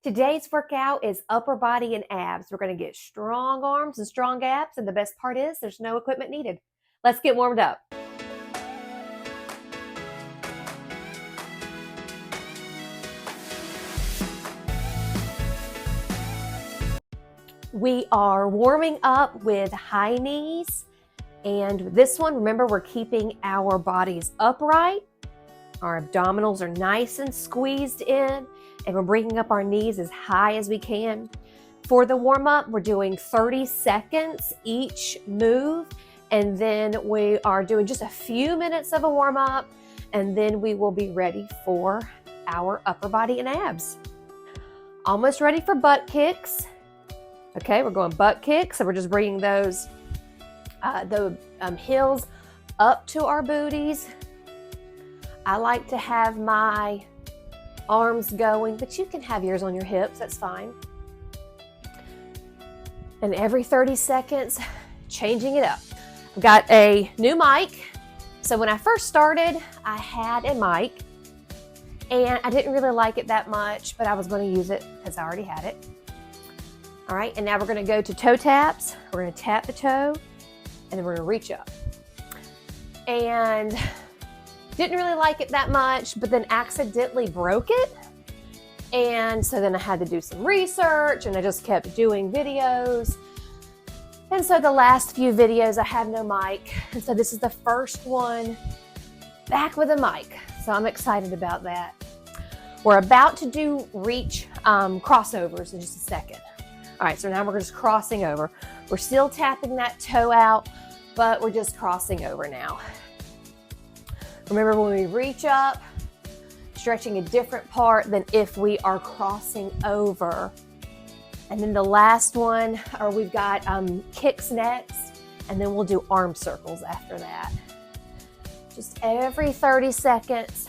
Today's workout is upper body and abs. We're going to get strong arms and strong abs, and the best part is there's no equipment needed. Let's get warmed up. We are warming up with high knees, and this one, remember, we're keeping our bodies upright. Our abdominals are nice and squeezed in, and we're bringing up our knees as high as we can. For the warm-up, we're doing 30 seconds each move, and then we are doing just a few minutes of a warm-up, and then we will be ready for our upper body and abs. Almost ready for butt kicks. Okay, we're going butt kicks, so we're just bringing those heels up to our booties. I like to have my arms going, but you can have yours on your hips, that's fine. And every 30 seconds, changing it up. I've got a new mic. So when I first started, I had a mic, and I didn't really like it that much, but I was going to use it because I already had it. All right, and now we're going to go to toe taps. We're going to tap the toe, and then we're going to reach up. And didn't really like it that much, but then accidentally broke it. And so then I had to do some research, and I just kept doing videos. And so the last few videos I had no mic. And so this is the first one back with a mic. So I'm excited about that. We're about to do reach crossovers in just a second. All right, so now we're just crossing over. We're still tapping that toe out, but we're just crossing over now. Remember, when we reach up, stretching a different part than if we are crossing over. And then the last one, or we've got kicks next, and then we'll do arm circles after that. Just every 30 seconds,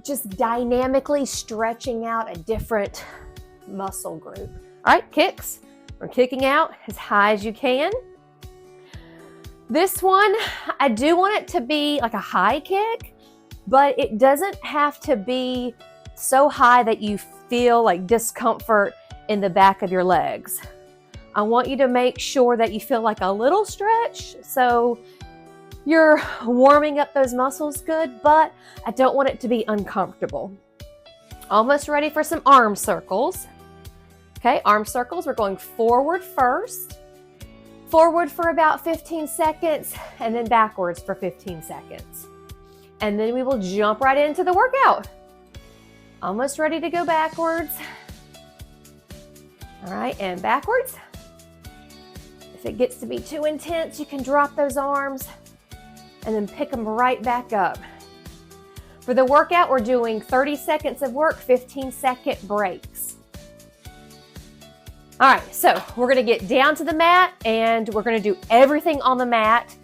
just dynamically stretching out a different muscle group. All right, kicks. We're kicking out as high as you can. This one, I do want it to be like a high kick, but it doesn't have to be so high that you feel like discomfort in the back of your legs. I want you to make sure that you feel like a little stretch, so you're warming up those muscles good, but I don't want it to be uncomfortable. Almost ready for some arm circles. Okay, arm circles, we're going forward first. Forward for about 15 seconds, and then backwards for 15 seconds. And then we will jump right into the workout. Almost ready to go backwards. All right, and backwards. If it gets to be too intense, you can drop those arms and then pick them right back up. For the workout, we're doing 30 seconds of work, 15-second breaks. All right, so we're gonna get down to the mat, and we're gonna do everything on the mat,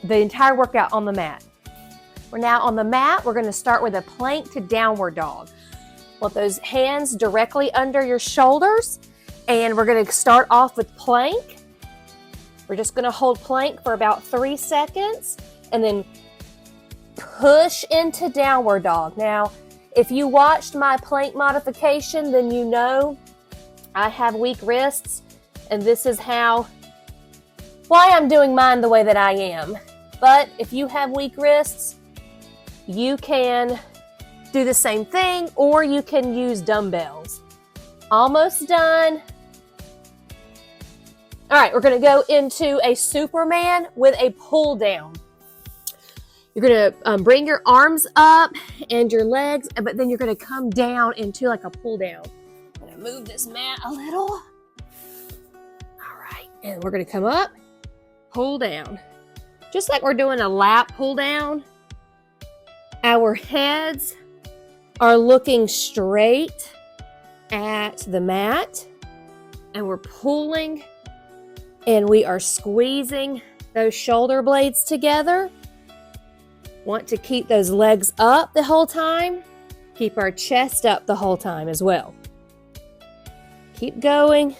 the entire workout on the mat. We're now on the mat. We're gonna start with a plank to downward dog. Want those hands directly under your shoulders, and we're gonna start off with plank. We're just gonna hold plank for about 3 seconds, and then push into downward dog. Now, if you watched my plank modification, then you know I have weak wrists, and this is why I'm doing mine the way that I am. But if you have weak wrists, you can do the same thing, or you can use dumbbells. Almost done. All right, we're gonna go into a Superman with a pull down. You're gonna bring your arms up and your legs, but then you're gonna come down into like a pull down. Move this mat a little. All right, and we're gonna come up, pull down. Just like we're doing a lap pull down, our heads are looking straight at the mat, and we're pulling, and we are squeezing those shoulder blades together. Want to keep those legs up the whole time. Keep our chest up the whole time as well. Keep going.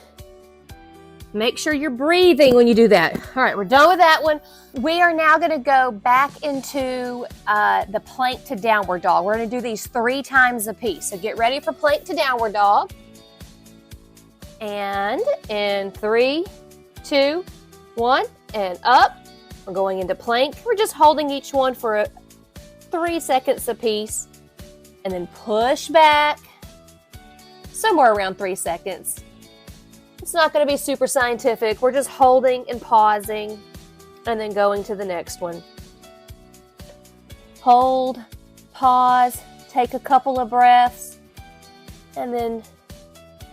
Make sure you're breathing when you do that. All right, we're done with that one. We are now going to go back into the plank to downward dog. We're going to do these 3 times a piece. So get ready for plank to downward dog. And in 3, 2, 1, and up. We're going into plank. We're just holding each one for 3 seconds a piece. And then push back. Somewhere around 3 seconds. It's not going to be super scientific. We're just holding and pausing and then going to the next one. Hold, pause, take a couple of breaths, and then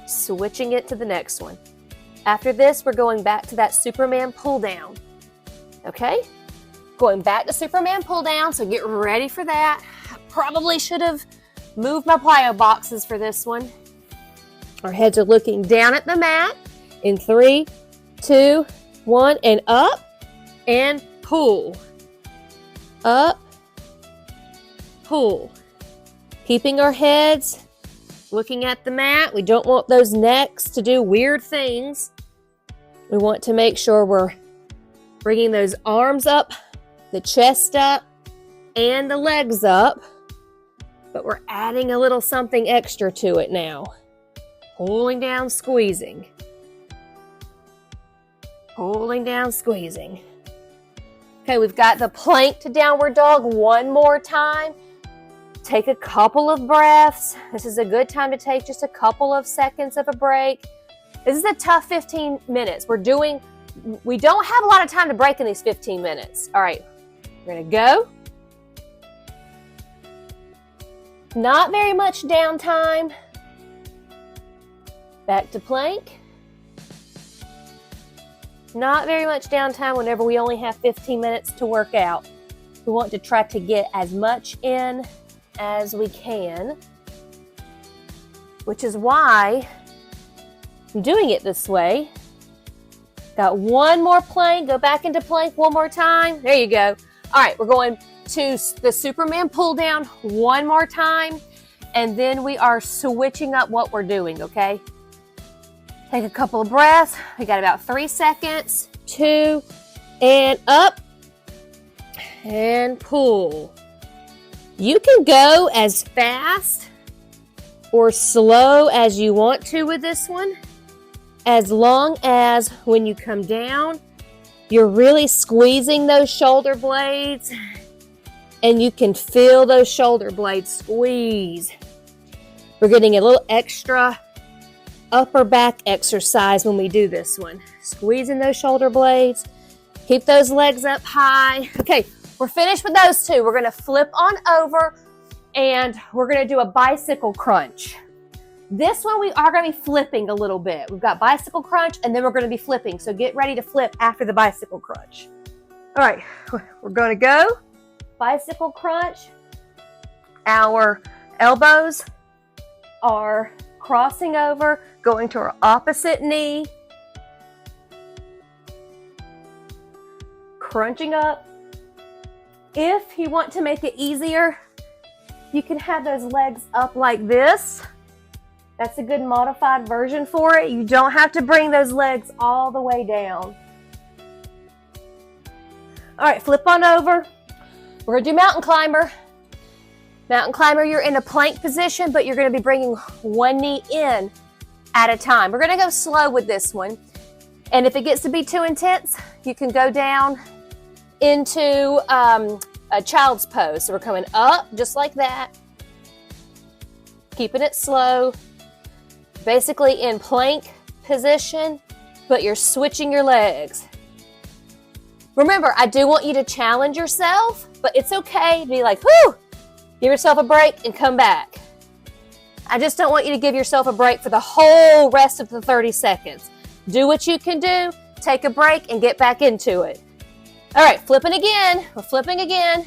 switching it to the next one. After this, we're going back to that Superman pull down. Okay? Going back to Superman pull down, so get ready for that. I probably should have moved my plyo boxes for this one. Our heads are looking down at the mat. In 3, 2, 1, and up, and pull. Up, pull. Keeping our heads looking at the mat. We don't want those necks to do weird things. We want to make sure we're bringing those arms up, the chest up, and the legs up. But we're adding a little something extra to it now. Pulling down, squeezing. Pulling down, squeezing. Okay, we've got the plank to downward dog one more time. Take a couple of breaths. This is a good time to take just a couple of seconds of a break. This is a tough 15 minutes. We don't have a lot of time to break in these 15 minutes. All right, we're gonna go. Not very much downtime. Back to plank. Not very much downtime whenever we only have 15 minutes to work out. We want to try to get as much in as we can, which is why I'm doing it this way. Got one more plank. Go back into plank one more time. There you go. All right, we're going to the Superman pull down one more time, and then we are switching up what we're doing, okay? Take a couple of breaths. We got about 3 seconds. 2, and up, and pull. You can go as fast or slow as you want to with this one, as long as when you come down, you're really squeezing those shoulder blades, and you can feel those shoulder blades squeeze. We're getting a little extra upper back exercise when we do this one. Squeezing those shoulder blades. Keep those legs up high. Okay, we're finished with those two. We're going to flip on over and we're going to do a bicycle crunch. This one we are going to be flipping a little bit. We've got bicycle crunch and then we're going to be flipping. So get ready to flip after the bicycle crunch. All right, we're going to go. Bicycle crunch. Our elbows are crossing over, going to our opposite knee, crunching up. If you want to make it easier, you can have those legs up like this. That's a good modified version for it. You don't have to bring those legs all the way down. All right, flip on over. We're gonna do mountain climber. Mountain climber, you're in a plank position, but you're going to be bringing one knee in at a time. We're going to go slow with this one. And if it gets to be too intense, you can go down into a child's pose. So we're coming up just like that, keeping it slow, basically in plank position, but you're switching your legs. Remember, I do want you to challenge yourself, but it's okay to be like, whoo! Give yourself a break and come back. I just don't want you to give yourself a break for the whole rest of the 30 seconds. Do what you can do, take a break, and get back into it. All right, flipping again. We're flipping again.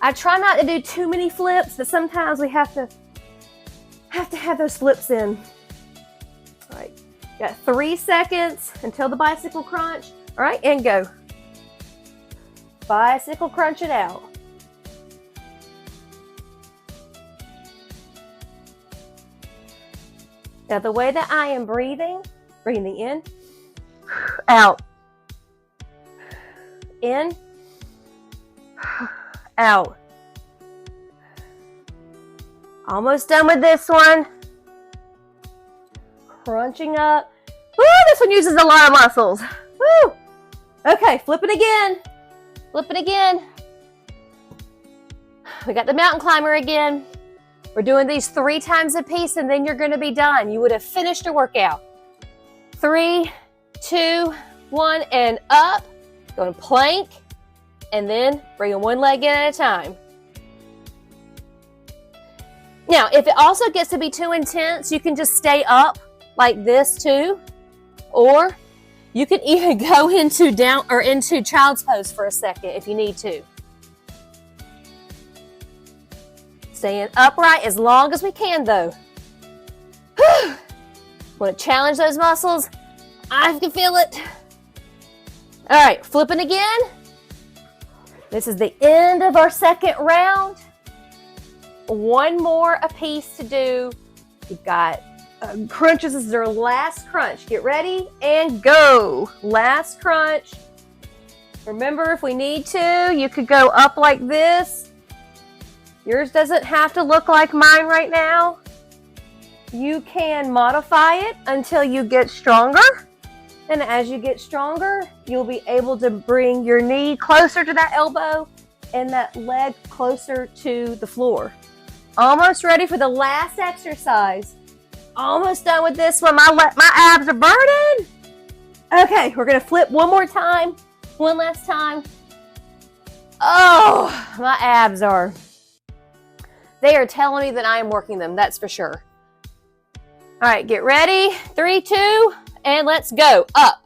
I try not to do too many flips, but sometimes we have to have those flips in. All right, got 3 seconds until the bicycle crunch. All right, and go. Bicycle crunch it out. Now, the way that I am breathing Breathing in, out, in, out. Almost done with this one. Crunching up. Woo, this one uses a lot of muscles. Woo. Okay, flip it again. Flip it again. We got the mountain climber again. We're doing these 3 times a piece and then you're gonna be done. You would have finished your workout. 3, 2, 1, and up. Going plank, and then bringing one leg in at a time. Now, if it also gets to be too intense, you can just stay up like this too, or you can even go into down or into child's pose for a second if you need to. Staying upright as long as we can though. Want to challenge those muscles? I can feel it. All right, flipping again. This is the end of our second round. One more apiece to do. You've got crunches. This is our last crunch. Get ready and go. Last crunch. Remember, if we need to, you could go up like this. Yours doesn't have to look like mine right now. You can modify it until you get stronger. And as you get stronger, you'll be able to bring your knee closer to that elbow and that leg closer to the floor. Almost ready for the last exercise. Almost done with this one. My abs are burning. Okay, we're gonna flip one more time. One last time. Oh, my abs are. They are telling me that I am working them, that's for sure. All right, get ready. 3, 2, and let's go. Up.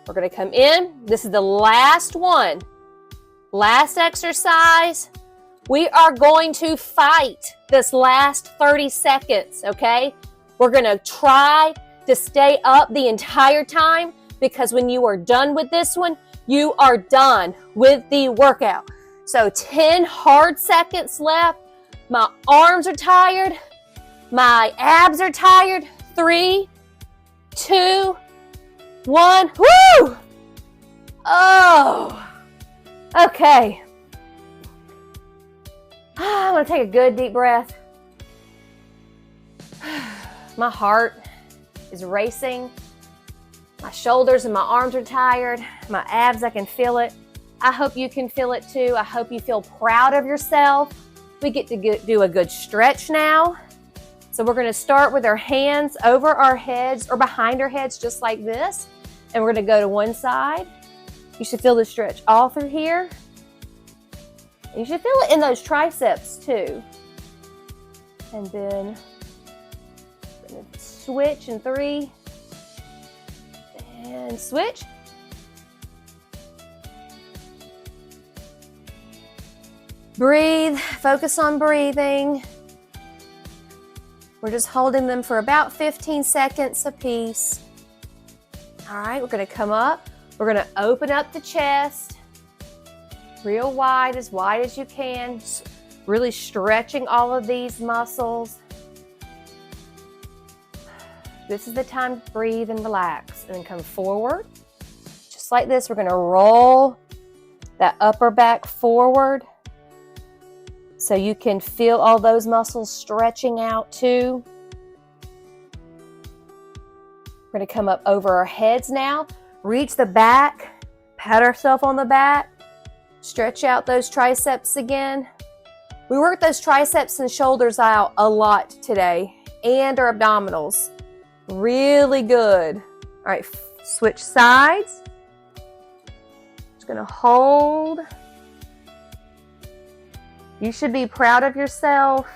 We're gonna come in. This is the last one. Last exercise. We are going to fight this last 30 seconds, okay? We're gonna try to stay up the entire time because when you are done with this one, you are done with the workout. So 10 hard seconds left. My arms are tired. My abs are tired. 3, 2, 1. Woo! Oh, okay. I'm gonna take a good deep breath. My heart is racing. My shoulders and my arms are tired. My abs, I can feel it. I hope you can feel it too. I hope you feel proud of yourself. We get to do a good stretch now. So we're gonna start with our hands over our heads or behind our heads just like this. And we're gonna go to one side. You should feel the stretch all through here. You should feel it in those triceps too. And then we're gonna switch in 3, and switch. Breathe, focus on breathing. We're just holding them for about 15 seconds a piece. All right, we're gonna come up. We're gonna open up the chest, real wide as you can. Really stretching all of these muscles. This is the time to breathe and relax. And then come forward. Just like this, we're gonna roll that upper back forward. So you can feel all those muscles stretching out too. We're gonna come up over our heads now. Reach the back, pat ourselves on the back. Stretch out those triceps again. We worked those triceps and shoulders out a lot today, and our abdominals. Really good. All right, switch sides. Just gonna hold. You should be proud of yourself.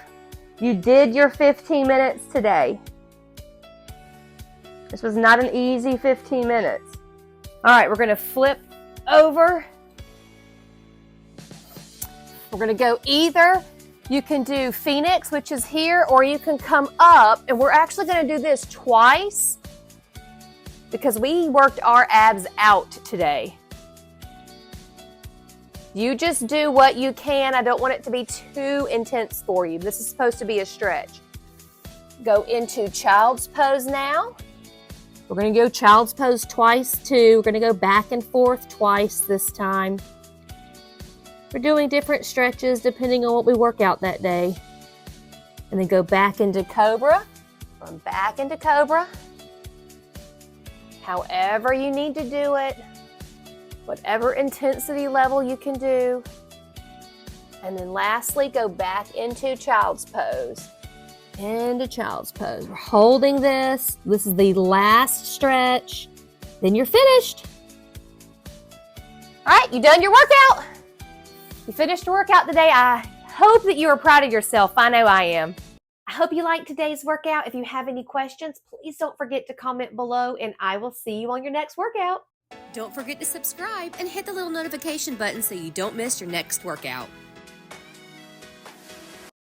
You did your 15 minutes today. This was not an easy 15 minutes. All right, we're gonna flip over. We're gonna go either. You can do Phoenix, which is here, or you can come up, and we're actually gonna do this twice because we worked our abs out today. You just do what you can. I don't want it to be too intense for you. This is supposed to be a stretch. Go into child's pose now. We're going to go child's pose twice too. We're going to go back and forth twice this time. We're doing different stretches depending on what we work out that day. And then go back into cobra, from back into cobra. However you need to do it, whatever intensity level you can do. And then lastly, go back into child's pose. Into child's pose. We're holding this. This is the last stretch. Then you're finished. All right, you done your workout? You finished your workout today. I hope that you are proud of yourself. I know I am. I hope you liked today's workout. If you have any questions, please don't forget to comment below, and I will see you on your next workout. Don't forget to subscribe and hit the little notification button so you don't miss your next workout.